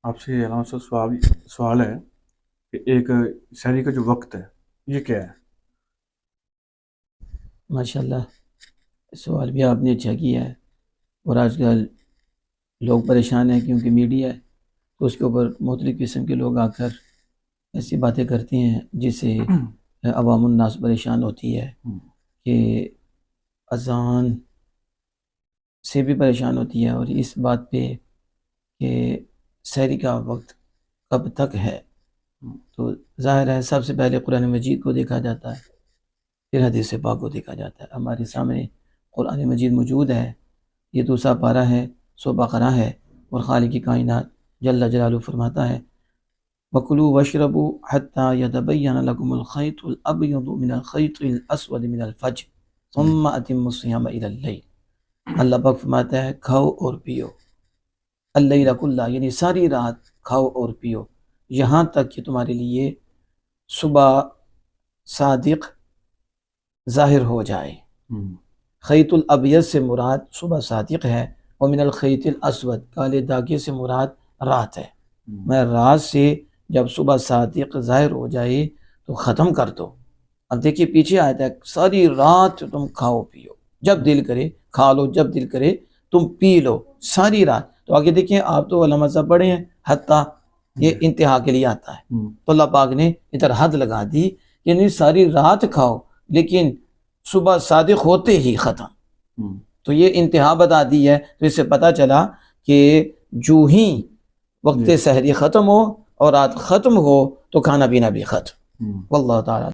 آپ سے علامہ صاحب سوال ہے کہ ایک شہری کا جو وقت ہے یہ کیا ہے؟ ماشاءاللہ، سوال بھی آپ نے اچھا کیا ہے۔ اور آج کل لوگ پریشان ہیں کیونکہ میڈیا ہے، تو اس کے اوپر مختلف قسم کے لوگ آ کر ایسی باتیں کرتے ہیں جس سے عوام الناس پریشان ہوتی ہے، کہ اذان سے بھی پریشان ہوتی ہے، اور اس بات پہ کہ سحری کا وقت کب تک ہے۔ تو ظاہر ہے سب سے پہلے قرآن مجید کو دیکھا جاتا ہے، پھر حدیث پاک کو دیکھا جاتا ہے۔ ہمارے سامنے قرآن مجید موجود ہے، یہ دوسرا پارہ ہے، سورہ بقرہ ہے، اور خالق کائنات جل جلالہ فرماتا ہے وَكُلُوا وَاشْرَبُوا حَتَّى يَتَبَيَّنَ لَكُمُ الْخَيْطُ الْأَبْيَضُ مِنَ الْخَيْطِ الْأَسْوَدِ مِنَ الْفَجْرِ ثُمَّ أَتِمُّوا الصِّيَامَ إِلَى اللَّيْلِ۔ اللہ پاک فرماتا ہے کھاؤ اور پیو، اللیل کلہ یعنی ساری رات کھاؤ اور پیو، یہاں تک کہ تمہارے لیے صبح صادق ظاہر ہو جائے۔ خیط الابیض سے مراد صبح صادق ہے، اور من الخیط الاسود کالے داغے سے مراد رات ہے۔ میں رات سے جب صبح صادق ظاہر ہو جائے تو ختم کر دو۔ اب دیکھیے پیچھے آتا ہے ساری رات تم کھاؤ پیو، جب دل کرے کھا لو، جب دل کرے تم پی لو، ساری رات۔ تو آگے دیکھیں، آپ تو علامہ صاحب پڑھے ہیں، حتیٰ یہ انتہا کے لیے آتا ہے، تو اللہ پاک نے ادھر حد لگا دی، یعنی ساری رات کھاؤ لیکن صبح صادق ہوتے ہی ختم۔ تو یہ انتہا بتا دی ہے، تو اس سے پتہ چلا کہ جو ہی وقت سحری ختم ہو اور رات ختم ہو تو کھانا پینا بھی ختم۔ واللہ تعالیٰ